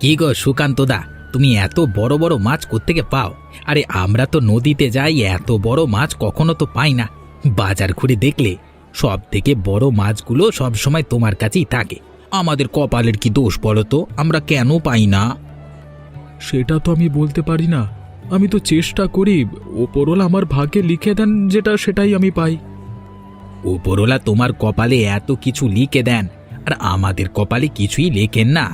কি গো সুকান্ত দা, তুমি এত বড় বড় মাছ কোত্থেকে পাও? আরে আমরা তো নদীতে যাই, এত বড় মাছ কখনো তো পাই না। বাজার ঘুরে দেখলে সব থেকে বড় মাছগুলো সব সময় তোমার কাছেই থাকে। আমাদের কপালের কি দোষ বলো তো, আমরা কেন পাই না? সেটা তো আমি বলতে পারি না। আমি তো চেষ্টা করি, ওপরওয়ালা আমার ভাগ্যে লিখে দেন যেটা সেটাই আমি পাই। উপরওয়ালা তোমার কপালে এত কিছু লিখে দেন, আর আমাদের কপালে কিছুই লেখেন না।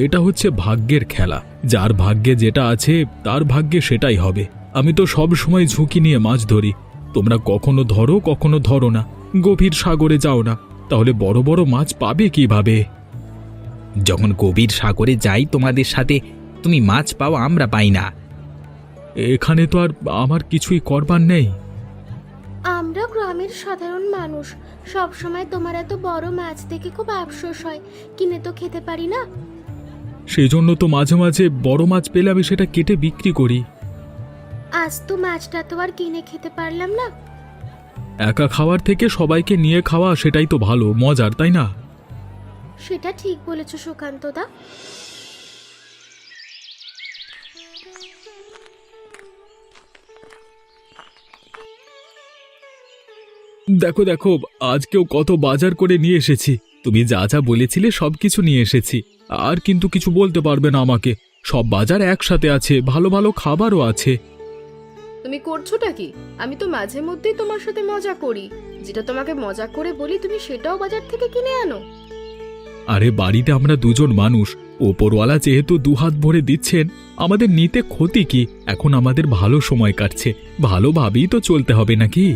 এটা হচ্ছে ভাগ্যের খেলা, যার ভাগ্যে যেটা আছে তার ভাগ্যে সেটাই হবে। আমি তো সব সময় ঝুঁকি নিয়ে মাছ ধরি। তোমরা কখনো ধরো কখনো ধরো না, গভীর সাগরে যাও না, তাহলে বড় বড় মাছ পাবে কিভাবে? যখন গভীর সাগরে যাই তোমাদের সাথে, তুমি মাছ পাও, আমরা পাই না। এখানে তো আর আমার কিছুই করবার নেই। আমরা গ্রামের সাধারণ মানুষ, সব সময় তোমার এত বড় মাছ দেখে খুব আফসোস হয়, কিনে তো খেতে পারি না। সেজন্য তো মাঝে মাঝে বড় মাছ পেলে আমি সেটা কেটে বিক্রি করি। আজ তো মাছটা তো আর কিনে খেতে পারলাম না। একা খাওয়ার থেকে সবাইকে নিয়ে খাওয়া সেটাই তো ভালো, মজার, তাই না? সেটা ঠিক বলেছ সুকান্তদা। দেখো দেখো, আজকেও কত বাজার করে নিয়ে এসেছি। তুমি যা যা বলেছিলে সবকিছু নিয়ে এসেছি। আর কিন্তু কিছু বলতে পারবে না আমাকে। সব বাজার একসাথে আছে, ভালো ভালো খাবারও আছে। তুমি করছোটা কি? আমি তো মাঝে মধ্যেই তোমার সাথে মজা করি। যেটা তোমাকে মজা করে বলি তুমি সেটাও বাজার থেকে কিনে আনো। আরে বাড়িতে আমরা দুজন মানুষ, ওপরওয়ালা যেহেতু দুহাত ভরে দিচ্ছেন, আমাদের নিতে ক্ষতি কি? এখন আমাদের ভালো সময় কাটছে, ভালোভাবেই তো চলতে হবে নাকি?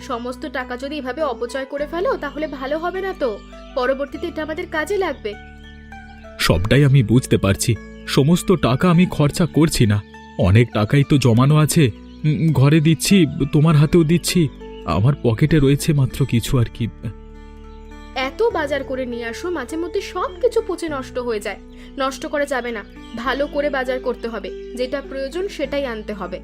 সমস্ত টাকা যদি এভাবে অপচয় করে ফেলো তাহলে ভালো হবে না তো। পরবর্তীতে এটা আমাদের কাজে লাগবে। সবটাই আমি বুঝতে পারছি। সমস্ত টাকা আমি খরচা করছি না, অনেক টাকাই তো জমানো আছে। ঘরে দিচ্ছি, তোমার হাতেও দিচ্ছি। আমার পকেটে রয়েছে মাত্র কিছু, আর কি। এত বাজার করে নিয়ে আসো, মাঝে মধ্যে সব কিছু পচে নষ্ট হয়ে যায়। নষ্ট করা যাবে না, ভালো করে বাজার করতে হবে। যেটা প্রয়োজন সেটাই আনতে হবে।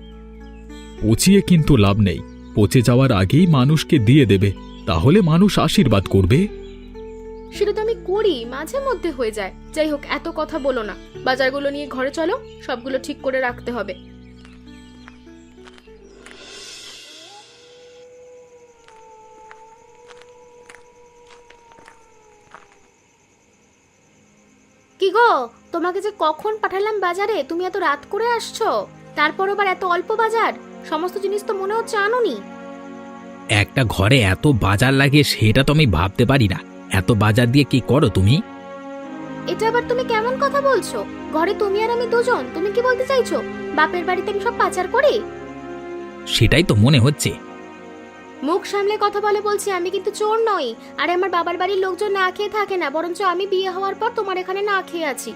পচিয়ে কিন্তু লাভ নেই। পচে যাওয়ার আগেই মানুষকে দিয়ে দেবে, তাহলে মানুষ আশীর্বাদ করবে। সেটা তো আমি করি, মাঝে মধ্যে হয়ে যায়। যাই হোক, এত কথা বলো না। বাজারগুলো নিয়ে ঘরে চলো, সবগুলো ঠিক করে রাখতে হবে। কি গো, তোমাকে যে কখন পাঠালাম বাজারে, তুমি এত রাত করে আসছো। তারপর আবার এত অল্প বাজার, সমস্ত জিনিস তো মনে হচ্ছে আনোনি। একটা ঘরে এত বাজার লাগে সেটা তো আমি ভাবতে পারি না। এত বাজার দিয়ে কি করো তুমি? এটা আবার তুমি কেমন কথা বলছো? ঘরে তুমি আর আমি দুজন, তুমি কি বলতে চাইছো বাপের বাড়িতে আমি সব পাচার করি? সেটাই তো মনে হচ্ছে। মুখ সামলে কথা বলে বলছি, আমি কিন্তু চোর নই। আরে আমার বাবার বাড়ির লোকজন না খেয়ে থাকে না, বরঞ্চ আমি বিয়ে হওয়ার পর তোমার এখানে না খেয়ে আছি।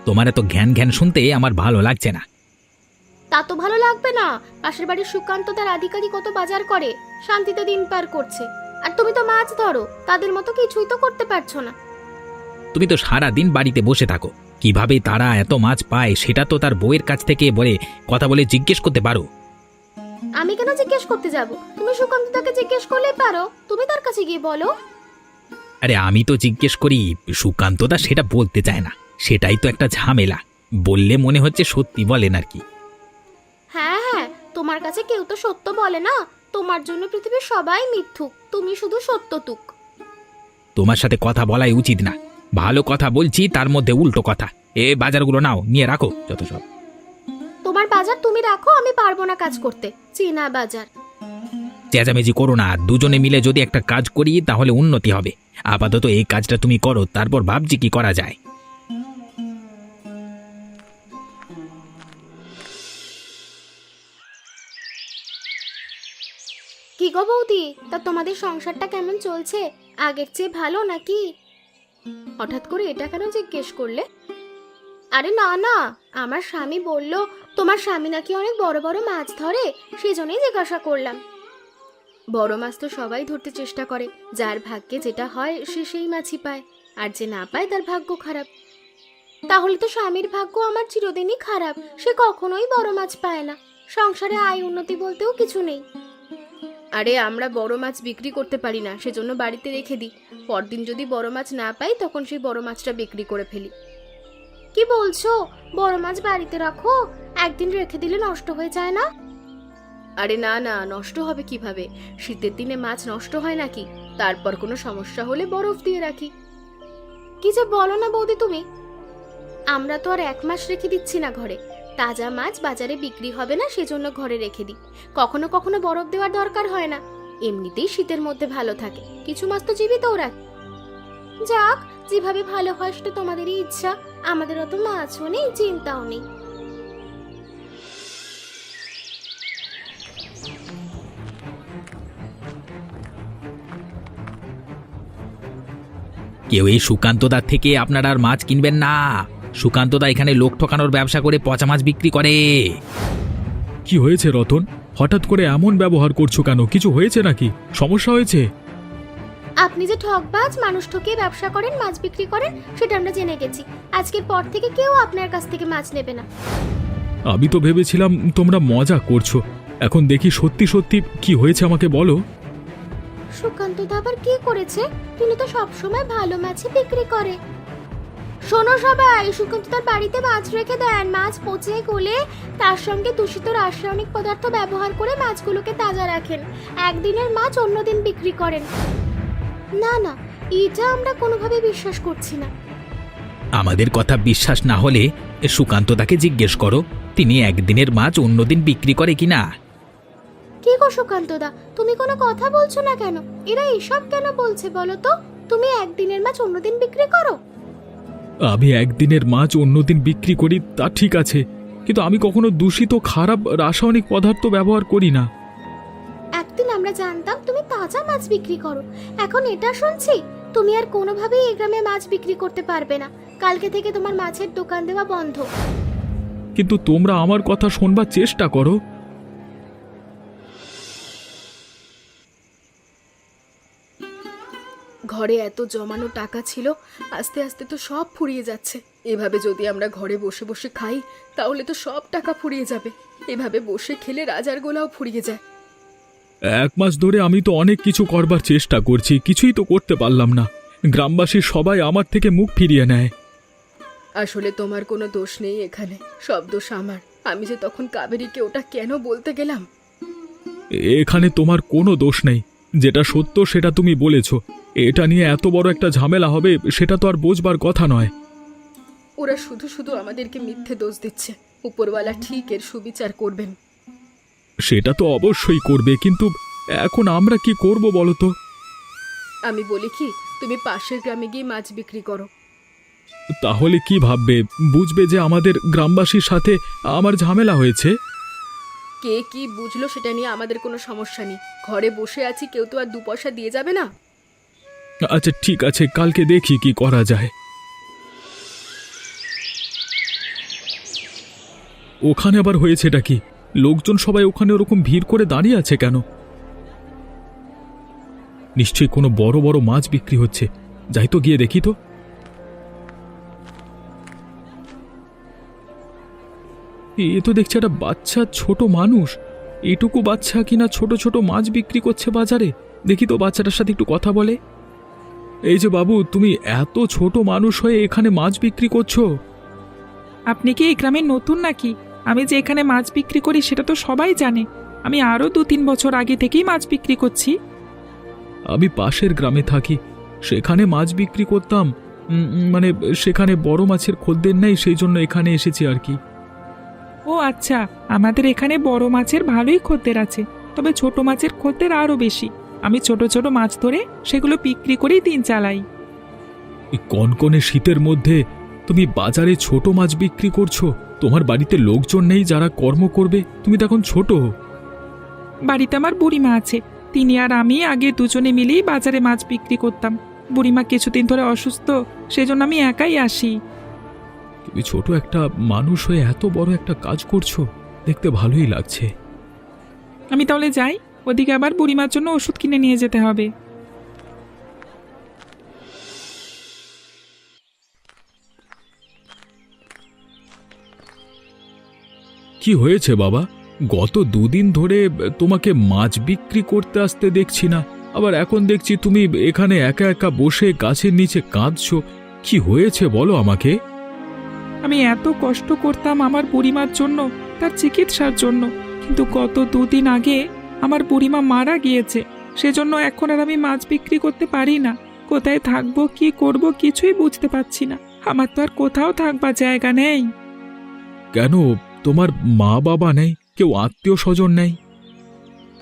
তোমার এত ঘ্যান ঘ্যান শুনতে আমার ভালো লাগছে না। তা তো ভালো লাগবে না। পাশের বাড়ির সুকান্ত তার আধিকারি কত বাজার করে, শান্তিতে দিন পার করছে। আর তুমি তো মাছ ধরো, তাদের মতো কিছুই তো করতে পারছো না। তুমি তো সারা দিন বাড়িতে বসে থাকো, কিভাবে তারা এত মাছ পায় সেটা তো তার বউয়ের কাছ থেকে বলে কথা বলে জিজ্ঞেস করতে পারো। আমি কেন জিজ্ঞেস করতে যাব? তুমি সুকান্ত তাকে জিজ্ঞেস করলেই পারো, তুমি তার কাছে গিয়ে বলো। আরে আমি তো জিজ্ঞেস করি, সুকান্তদা সেটা বলতে চায় না। সেটাই তো একটা ঝামেলা। বললে মনে হচ্ছে সত্যি বলেন আর কি। হ্যাঁ হ্যাঁ, তোমার কাছে কেউ তো সত্য বলে না। তোমার জন্য পৃথিবীর সবাই মিথ্যুক, তুমি শুধু সত্যতুক। তোমার সাথে কথা বলাই উচিত না। ভালো কথা বলছি তার মধ্যে উল্টো কথা। এ বাজারগুলো নাও, নিয়ে রাখো যত সব। তোমার বাজার তুমি রাখো, আমি পারবো না কাজ করতে। চেনা বাজার। চেঁচামেচি করো না, দুজনে মিলে যদি একটা কাজ করি তাহলে উন্নতি হবে। আপাতত এই কাজটা তুমি করো, তারপর ভাবছি কি করা যায়। কি গো বৌদি, তা তোমাদের সংসারটা কেমন চলছে? আগের চেয়ে ভালো নাকি? হঠাৎ করে এটা কেন জিজ্ঞেস করলে? আরে না না, আমার স্বামী বলল তোমার স্বামী নাকি অনেক বড় বড় মাছ ধরে, সেজন্যই জিজ্ঞাসা করলাম। বড় মাছ তো সবাই ধরতে চেষ্টা করে। যার ভাগ্যে যেটা হয় সে সেই মাছই পায়, আর যে না পায় তার ভাগ্য খারাপ। তাহলে তো স্বামীর ভাগ্য আমার চিরদিনই খারাপ, সে কখনোই বড় মাছ পায় না। সংসারে আয় উন্নতি বলতেও কিছু নেই। আরে আমরা বড় মাছ বিক্রি করতে পারি না, সেজন্য বাড়িতে রেখে দিই। পরদিন যদি বড় মাছ না পাই তখন সেই বড় মাছটা বিক্রি করে ফেলি। কি বলছো? বড় মাছ বাড়িতে রাখো? একদিন রেখে দিলে নষ্ট হয়ে যায় না? আরে না না, নষ্ট হবে কিভাবে? শীতের দিনে মাছ নষ্ট হয় নাকি? তারপর কোনো সমস্যা হলে বরফ দিয়ে রাখি। কি যে বলো না বৌদি তুমি। আমরা তো আর 1 মাস রেখে দিচ্ছি না ঘরে। তাজা মাছ বাজারে বিক্রি হবে না, সেজন্য ঘরে রেখে দিই। কখনো কখনো বরফ দেওয়ার দরকার হয় না, এমনিতেই শীতের মধ্যে ভালো থাকে। কিছু মাছ তো জীবিতও রাখি। যাক, যেভাবে ভালো হয় সেটা তোমাদেরই ইচ্ছা। আমাদের অত মাছও নেই, চিন্তাও নেই। কেউ এই সুকান্তদার থেকে আপনারা আর মাছ কিনবেন না। সুকান্তদা এখানে লোক ঠকানোর ব্যবসা করে পচা মাছ বিক্রি করে। কি হয়েছে রতন? হঠাৎ করে এমন ব্যবহার করছো কেন? কিছু হয়েছে নাকি? সমস্যা হয়েছে? আপনি যে ঠকবাজ, মানুষ ঠকিয়ে ব্যবসা করেন, মাছ বিক্রি করেন, সেটা আমরা জেনে গেছি। আজকের পর থেকে কেউ আপনার কাছ থেকে মাছ নেবে না। আমি তো ভেবেছিলাম তোমরা মজা করছো, এখন দেখি সত্যি সত্যি। কি হয়েছে আমাকে বলো। সুকান্ত দা আবার কি করেছে? তিনি তো সবসময় ভালো মাছই বিক্রি করে। শোনো সবাই, সুকান্ত তার বাড়িতে মাছ রেখে দেন। মাছ পচে গলে তার সঙ্গে দূষিত রাসায়নিক পদার্থ ব্যবহার করে মাছগুলোকে তাজা রাখেন। একদিনের মাছ অন্যদিন বিক্রি করেন। না না, এটা আমরা কোনোভাবে বিশ্বাস করছি না। আমাদের কথা বিশ্বাস না হলে সুকান্তদাকে জিজ্ঞেস করো, তিনি একদিনের মাছ অন্যদিন বিক্রি করে কিনা। কি গো সুকান্ত দা, তুমি কোনো কথা বলছো না কেন? এরা এসব কেন বলছে বলো তো? তুমি একদিনের মাছ অন্যদিন বিক্রি করো? আমি একদিনের মাছ অন্যদিন বিক্রি করি তা ঠিক আছে, কিন্তু আমি কখনো দূষিত খারাপ রাসায়নিক পদার্থ ব্যবহার করি না। একদিন আমরা জানতাম তুমি তাজা মাছ বিক্রি করো, এখন এটা শুনছি তুমি আর কোনোভাবেই এই গ্রামে মাছ বিক্রি করতে পারবে না। কালকে থেকে তোমার মাছের দোকান দেওয়া বন্ধ। কিন্তু তোমরা আমার কথা শোনবার চেষ্টা করো। ঘরে এত জমানো টাকা ছিল, আস্তে আস্তে তো সব ফুরিয়ে যাচ্ছে। এভাবে যদি আমরা ঘরে বসে বসে খাই তাহলে তো সব টাকা ফুরিয়ে যাবে। এভাবে বসে খেলে রাজার গোলাও ফুরিয়ে যায়। 1 মাস ধরে আমি তো অনেক কিছু করবার চেষ্টা করছি, কিছুই তো করতে পারলাম না। গ্রামবাসী সবাই আমার থেকে মুখ ফিরিয়ে নেয়। আসলে তোমার কোনো দোষ নেই এখানে, সব দোষ আমার। আমি যে তখন কাবেরীকে ওটা কেন বলতে গেলাম। এখানে তোমার কোনো দোষ নেই, যেটা সত্য সেটা তুমি বলেছ। এটা নিয়ে এত বড় একটা ঝামেলা হবে সেটা তো আর বোঝবার কথা নয়। ওরা শুধু শুধু আমাদেরকে মিথ্যে দোষ দিচ্ছে। উপরওয়ালা ঠিক এর সুবিচার করবেন। সেটা তো অবশ্যই করবে, কিন্তু এখন আমরা কি করব বলো তো? আমি বলি কি, তুমি পাশের গ্রামে গিয়ে মাছ বিক্রি করো। তাহলে কি ভাববে? বুঝবে যে আমাদের গ্রামবাসীর সাথে আমার ঝামেলা হয়েছে। কে কি বুঝলো সেটা নিয়ে আমাদের কোনো সমস্যা নেই। ঘরে বসে আছি, কেউ তো আর 2 পয়সা দিয়ে যাবে না। আচ্ছা ঠিক আছে, কালকে দেখি কি করা যায়। ওখানে আবার হয়েছেটা কি? লোকজন সবাই ওখানে ওরকম ভিড় করে দাঁড়িয়ে আছে কেন? নিশ্চয়ই কোনো বড় বড় মাছ বিক্রি হচ্ছে। যাই তো গিয়ে দেখি তো। এ তো দেখছি একটা বাচ্চা ছোট মানুষ। এটুকু বাচ্চা কিনা ছোট ছোট মাছ বিক্রি করছে বাজারে। দেখি তো বাচ্চাটার সাথে একটু কথা বলে। এই যে বাবু, তুমি এত ছোট মানুষ হয়ে এখানে মাছ বিক্রি করছো? আপনি কি এই গ্রামে নতুন নাকি? আমি যে এখানে মাছ বিক্রি করি সেটা তো সবাই জানে। আমি আরও 2-3 বছর আগে থেকেই মাছ বিক্রি করছি। আমি পাশের গ্রামে থাকি, সেখানে মাছ বিক্রি করতাম। মানে সেখানে বড় মাছের খদ্দের নেই, সেই জন্য এখানে এসেছি আর কি। ও আচ্ছা, আমাদের এখানে বড় মাছের ভালোই খদ্দের আছে, তবে ছোট মাছের খদ্দের আরও বেশি। আমি ছোট ছোট মাছ ধরে সেগুলো বিক্রি করেই দিন চালাই। এই কনকনে শীতের মধ্যে তুমি বাজারে ছোট মাছ বিক্রি করছো? তোমার বাড়িতে লোকজন নেই যারা কর্ম করবে? তুমি তো এখন ছোট। বাড়িতে আমার বুড়িমা আছে, তিনি আর আমি আগে দুজনে মিলেই বাজারে মাছ বিক্রি করতাম। বুড়িমা কিছুদিন ধরে অসুস্থ, সেজন্য আমি একাই আসি। তুমি ছোট একটা মানুষ হয়ে এত বড় একটা কাজ করছো, দেখতে ভালোই লাগছে। আমি তাহলে যাই, ওদিকে আবার বুড়িমার জন্য ওষুধ কিনে নিয়ে যেতে হবে। কি হয়েছে বাবা? গত দুদিন ধরে তোমাকে মাছ বিক্রি করতে আসতে দেখছি না, আবার এখন দেখছি তুমি এখানে একা একা বসে গাছের নিচে কাঁদছো। কি হয়েছে বলো আমাকে। আমি এত কষ্ট করতাম আমার বুড়িমার জন্য, তার চিকিৎসার জন্য, কিন্তু গত দুদিন আগে আমার বুড়িমা মারা গিয়েছে। সেজন্য এখন আর আমি মাছ বিক্রি করতে পারি না। কোথায় থাকবো, কি করব, কিছুই বুঝতে পারছি না। আমার তো আর কোথাও থাকবার জায়গা নেই। কেন, তোমার মা বাবা নেই, কেউ আত্মীয় স্বজন নেই?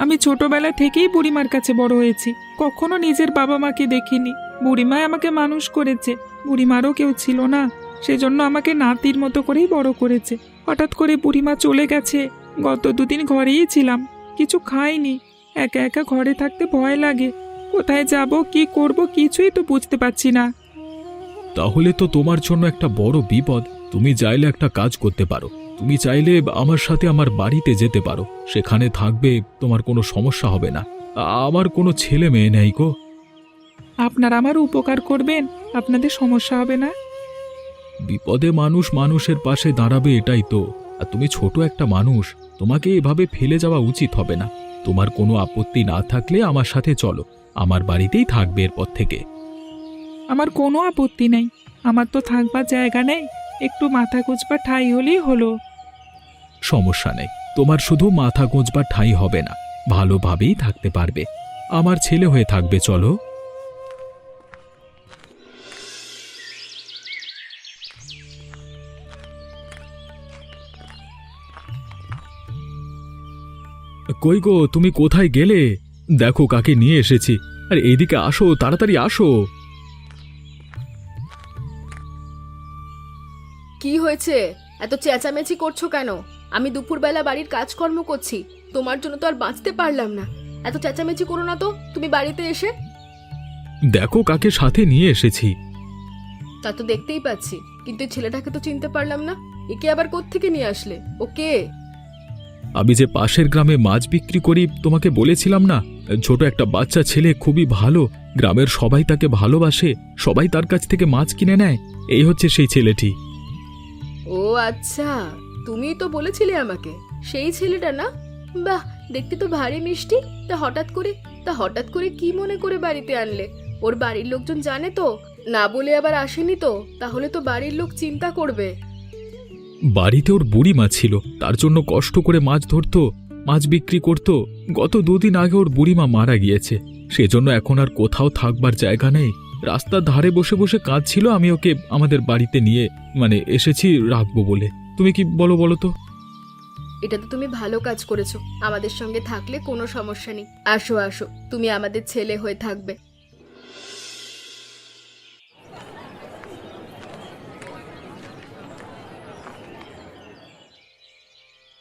আমি ছোটবেলা থেকেই বুড়িমার কাছে বড় হয়েছি, কখনো নিজের বাবা মাকে দেখিনি। বুড়িমাই আমাকে মানুষ করেছে। বুড়িমারও কেউ ছিল না, সেজন্য আমাকে নাতির মতো করেই বড় করেছে। হঠাৎ করে বুড়িমা চলে গেছে। গত দুদিন ঘরেই ছিলাম, কিছু খাইনি। একা একা ঘরে থাকতে ভয় লাগে। কোথায় যাব, কি করব, কিছুই তো বুঝতে পারছি না। তাহলে তো তোমার জন্য একটা বড় বিপদ। তুমি চাইলে একটা কাজ করতে পারো, তুমি চাইলে আমার সাথে আমার বাড়িতে যেতে পারো, সেখানে থাকবে, তোমার কোনো সমস্যা হবে না। আমার কোনো ছেলে মেয়ে নেই গো। আপনারা আমার উপকার করবেন, আপনাদের সমস্যা হবে না। বিপদে মানুষ মানুষের পাশে দাঁড়াবে, এটাই তো। আর তুমি ছোট একটা মানুষ, তোমাকে এভাবে ফেলে যাওয়া উচিত হবে না। তোমার কোনো আপত্তি না থাকলে আমার সাথে চলো, আমার বাড়িতেই থাকবে এরপর থেকে। আমার কোনো আপত্তি নেই, আমার তো থাকবার জায়গা নেই, একটু মাথা গোঁজবার ঠাঁই হলেই হলো। সমস্যা নেই, তোমার শুধু মাথা গোঁজবার ঠাঁই হবে না, ভালোভাবেই থাকতে পারবে। আমার ছেলে হয়ে থাকবে, চলো। কই গো, তুমি কোথায় গেলে? দেখো কাকে নিয়ে এসেছি। আরে এইদিকে আসো, তাড়াতাড়ি আসো। কি হয়েছে? এত চেঁচামেচি করছো কেন? আমি দুপুরবেলা বাড়ির কাজকর্ম করছি, তোমার জন্য তো আর বাঁচতে পারলাম না। এত চেঁচামেচি করো না তো তুমি বাড়িতে এসে। দেখো কাকে সাথে নিয়ে এসেছি। তা তো দেখতেই পাচ্ছি, কিন্তু এই ছেলেটাকে তো চিনতে পারলাম না। একে আবার কোত্থেকে নিয়ে আসলে? ওকে আমি যে পাশের গ্রামে মাছ বিক্রি করি, তোমাকে বলেছিলাম না? ছোট একটা বাচ্চা ছেলে, খুবই ভালো, গ্রামের সবাই তাকে ভালোবাসে, সবাই তার কাছ থেকে মাছ কিনে নেয়। এই হচ্ছে সেই ছেলেটি। ও আচ্ছা, তুমিই তো বলেছিলে আমাকে। সেই ছেলেটা না? বাহ, দেখতে তো ভারী মিষ্টি। তা হঠাৎ করে কি মনে করে বাড়িতে আনলে? ওর বাড়ির লোকজন জানে তো? না বলে আবার আসেনি তো? তাহলে তো বাড়ির লোক চিন্তা করবে। বাড়িতে ওর বুড়িমা ছিল, তার জন্য কষ্ট করে মাছ ধরতো, মাছ বিক্রি করত। গত দুদিন আগে ওর বুড়িমা মারা গিয়েছে, সেজন্য এখন আর কোথাও থাকবার জায়গা নেই। রাস্তার ধারে বসে বসে কাঁদছিল। আমি ওকে আমাদের বাড়িতে নিয়ে এসেছি রাখবো বলে। তুমি কি বলো তো? এটা তো তুমি ভালো কাজ করেছো। আমাদের সঙ্গে থাকলে কোনো সমস্যা নেই। আসো আসো, তুমি আমাদের ছেলে হয়ে থাকবে।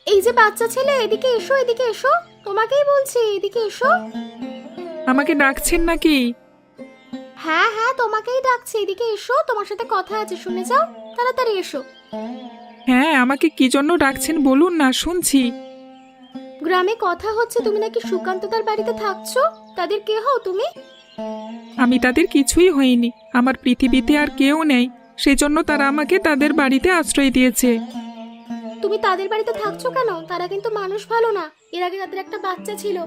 এই যে বাচ্চা ছেলে, এদিকে এসো, এদিকে এসো, তোমাকেই বলছি, এদিকে এসো। আমাকে ডাকছেন নাকি? হ্যাঁ হ্যাঁ, তোমাকেই ডাকছি, এদিকে এসো, তোমার সাথে কথা আছে, শুনে যাও, তাড়াতাড়ি এসো। হ্যাঁ, আমাকে কি জন্য ডাকছেন বলুন না, শুনছি। গ্রামে কথা হচ্ছে তুমি নাকি সুকান্তদার বাড়িতে থাকছো। তাদের কে হও তুমি? আমি তাদের কিছুই হইনি, আমার পৃথিবীতে আর কেউ নেই, সেজন্য তারা আমাকে তাদের বাড়িতে আশ্রয় দিয়েছে। তুমি তাদের বাড়িতে থাকছো কেন? তারা কিন্তু মানুষ ভালো না। এর আগে তাদের একটা বাচ্চা ছিল,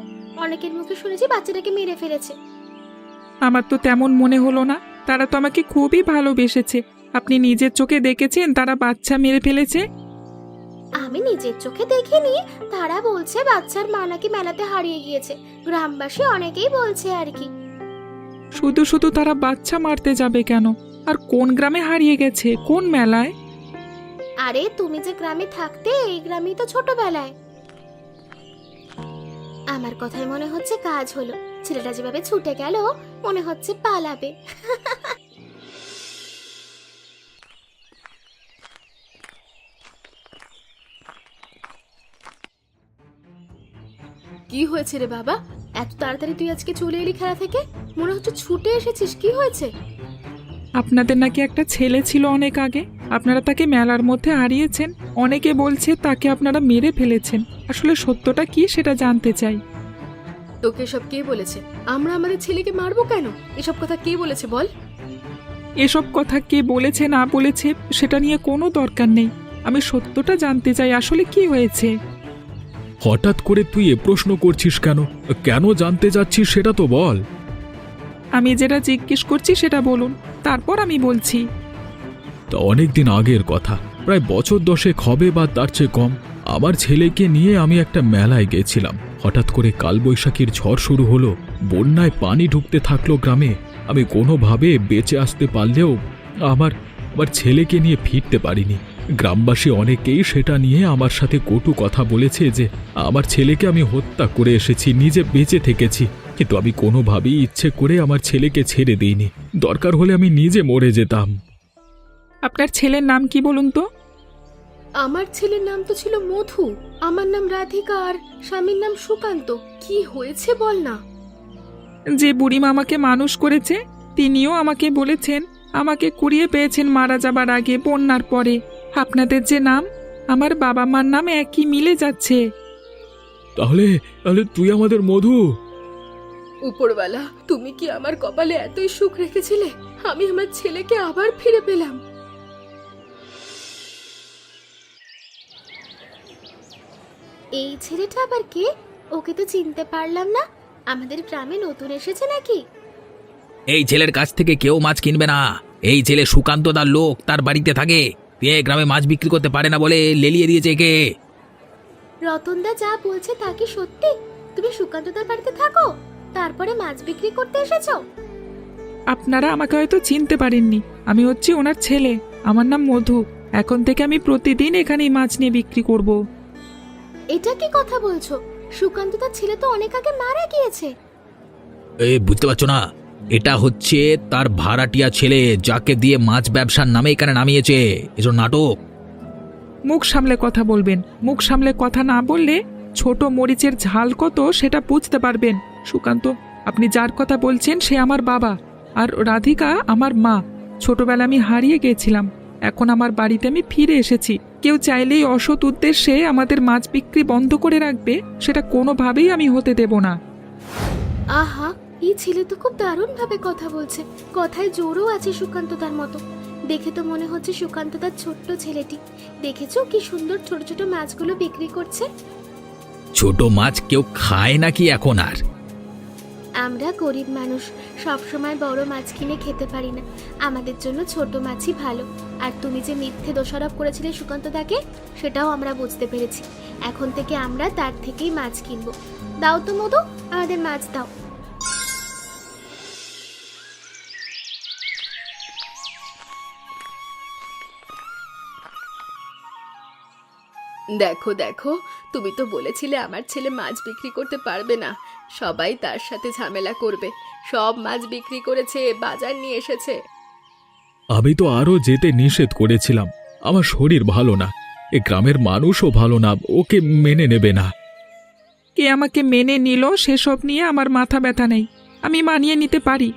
অনেকের মুখে শুনেছি বাচ্চাটাকে মেরে ফেলেছে। আমার তো তেমন মনে হলো না, তারা তো আমাকে খুবই ভালোবেসেছে। আপনি নিজের চোখে দেখেছেন তারা বাচ্চা মেরে ফেলেছে? আমি নিজের চোখে দেখিনি, তারা বলছে বাচ্চার মা নাকি মেলাতে হারিয়ে গিয়েছে। গ্রামবাসী অনেকেই বলছে আর কি। শুধু শুধু তারা বাচ্চা মারতে যাবে কেন? আর কোন গ্রামে হারিয়ে গেছে, কোন মেলায়? আরে তুমি যে গ্রামে থাকতে, এই গ্রামেই তো ছোটবেলায়। আমার কথাই মনে হচ্ছে কাজ হলো। ছেলেটা যেভাবে ছুটে গেল, মনে হচ্ছে পালাবে। কি হয়েছে রে বাবা? এত তাড়াতাড়ি তুই আজকে চলে এলি খেলা থেকে? মনে হচ্ছে ছুটে এসেছিস। কি হয়েছে? আপনাদের নাকি একটা ছেলে ছিল অনেক আগে, আপনারা তাকে মেলার মধ্যে হারিয়েছেন। অনেকে বলছে তাকে আপনারা মেরে ফেলেছেন। আসলে সত্যটা কি সেটা জানতে চাই। তোকে সব কে বলেছে? আমরা আমাদের ছেলেকে মারবো কেন? এসব কথা কে বলেছে বল? এসব কথা কে বলেছে না বলেছে সেটা নিয়ে কোনো দরকার নেই, আমি সত্যটা জানতে চাই, আসলে কি হয়েছে। হঠাৎ করে তুই এ প্রশ্ন করছিস কেন? কেন জানতে যাচ্ছিস সেটা তো বল। আমি যেটা জিজ্ঞেস করছি সেটা বলুন, তারপর আমি বলছি। তা অনেকদিন আগের কথা, প্রায় বছর 10 হবে বা তার চেয়ে কম। আমার ছেলেকে নিয়ে আমি একটা মেলায় গেছিলাম। হঠাৎ করে কালবৈশাখীর ঝড় শুরু হলো, বন্যায় পানি ঢুকতে থাকলো গ্রামে। আমি কোনোভাবে বেঁচে আসতে পারলেও আমার আমার ছেলেকে নিয়ে ফিরতে পারিনি। গ্রামবাসী অনেকেই সেটা নিয়ে আমার সাথে কটু কথা বলেছে যে আমার ছেলেকে আমি হত্যা করে এসেছি, নিজে বেঁচে থেকেছি। কিন্তু আমি কোনোভাবেই ইচ্ছে করে আমার ছেলেকে ছেড়ে দিইনি। দরকার হলে আমি নিজে মরে যেতাম। আপনার ছেলের নাম কি বলুন তো? আমার ছেলের নাম তো ছিল মধু, আমার নাম রাধিকা, আর স্বামীর নাম সুকান্ত। কি হয়েছে বল না। যে বুড়িমা আমাকে মানুষ করেছে তিনিও আমাকে বলেছেন আমাকে কুড়িয়ে পেয়েছেন মারা যাবার আগে, বন্যার পরে। আপনাদের যে নাম, আমার বাবা মার নাম একই মিলে যাচ্ছে। তাহলে তাহলে তুই আমাদের মধু? উপরওয়ালা, তুমি কি আমার কপালে এতই সুখ রেখেছিলে? আমি আমার ছেলেকে আবার ফিরে পেলাম। এই ছেলেটা আবার কে? ওকে তো চিনতে পারলাম না। আমাদের গ্রামে নতুন এসেছে নাকি? এই ছেলের কাছ থেকে কেউ মাছ কিনবে না। এই ছেলে সুকান্ত তার লোক, তার বাড়িতে থাকে। এ গ্রামে মাছ বিক্রি করতে পারে না বলে লেলিয়ে দিয়েছে একে। রতনদা যা বলছে তা কি সত্যি? তুমি সুকান্তদার বাড়িতে থাকো, তারপরে মাছ বিক্রি করতে এসেছো? আপনারা আমাকে হয়তো চিনতে পারেননি, আমি হচ্ছি ওনার ছেলে। আমার নাম মধু। এখন থেকে আমি প্রতিদিন এখানেই মাছ নিয়ে বিক্রি করব। এটা কি কথা বলছো? সুকান্তদার ছেলে তো অনেক আগে মারা গিয়েছে। বুঝতে পারছো না? এটা হচ্ছে তার ভাড়াটিয়া ছেলে, যাকে দিয়ে মাছ ব্যবসার নামে এখানে নামিয়েছে। এসব নাটক। মুখ সামলে কথা বলবেন। মুখ সামলে কথা না বললে ছোট মরিচের ঝাল কত সেটা বুঝতে পারবেন। সুকান্ত, আপনি যার কথা বলছেন সে আমার বাবা, আর রাধিকা আমার মা। ছোটবেলা আমি হারিয়ে গিয়েছিলাম, এখন আমার বাড়িতে আমি ফিরে এসেছি। কেউ চাইলেই অসৎ উদ্দেশ্যে আমাদের মাছ বিক্রি বন্ধ করে রাখবে, সেটা কোনোভাবেই আমি হতে দেব না। আহা, এই ছেলে তো খুব দারুণ ভাবে কথা বলছে। কথায় জোরও আছে সুকান্তদার মতো। দেখে তো মনে হচ্ছে সুকান্তদার ছোট্ট ছেলেটি। দেখেছো কি সুন্দর ছোট ছোট মাছগুলো বিক্রি করছে? ছোট মাছ কেউ খায় নাকি এখন আর? আমরা গরিব মানুষ, সব সময় বড় মাছ কিনে খেতে পারি না। আমাদের জন্য ছোট মাছই ভালো। আর তুমি যে মিথ্যে দোষারোপ করেছিলে সুকান্তদাকে, সেটাও আমরা বুঝতে পেরেছি। এখন থেকে আমরা তার থেকেই মাছ কিনবো। দাও তো মধু, আমাদের মাছ দাও। দেখো দেখো, তুমি তো বলেছিলে আমার ছেলে মাছ বিক্রি করতে পারবে না, সবাই তার সাথে ঝামেলা করবে। সব মাছ বিক্রি করেছে, বাজার নিয়ে এসেছে। আমি তো আরো যেতে নিষেধ করেছিলাম। আমার শরীর ভালো না, এ গ্রামের মানুষও ভালো না, ওকে মেনে নেবে না। কে আমাকে মেনে নিল সেসব নিয়ে আমার মাথা ব্যথা নেই, আমি মানিয়ে নিতে পারি।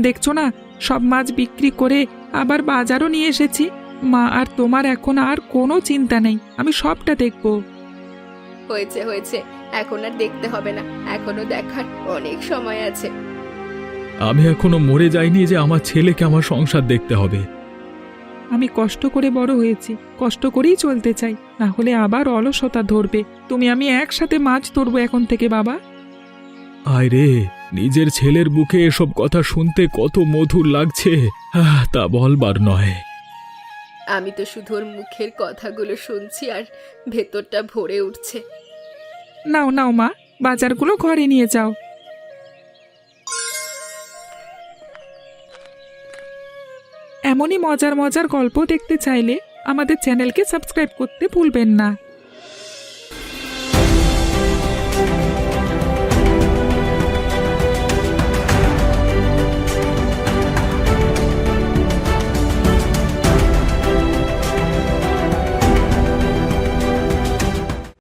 দেখছো না, সব মাছ বিক্রি করে আবার বাজারও নিয়ে এসেছি। মা আর তোমার এখন আর কোনো চিন্তা নেই, আমি সবটা দেখব। হয়েছে হয়েছে, এখন আর দেখতে হবে না, এখনো দেখার অনেক সময় আছে। আমি এখনো মরে যাইনি যে আমার ছেলেকে আমার সংসার দেখতে হবে। আমি কষ্ট করে বড় হয়েছি, কষ্ট করেই চলতে চাই, না হলে আবার অলসতা ধরবে। তুমি আমি একসাথে মাছ ধরবো এখন থেকে বাবা। আয় রে, নিজের ছেলের বুকে এসব কথা শুনতে কত মধুর লাগছে, তা বলবার নয়। আমি তো শুধু ওর মুখের কথাগুলো শুনছি আর ভেতরটা ভরে উঠছে। নাও নাও মা, বাজারগুলো ঘরে নিয়ে যাও। এমনই মজার মজার গল্প দেখতে চাইলে আমাদের চ্যানেলকে সাবস্ক্রাইব করতে ভুলবেন না।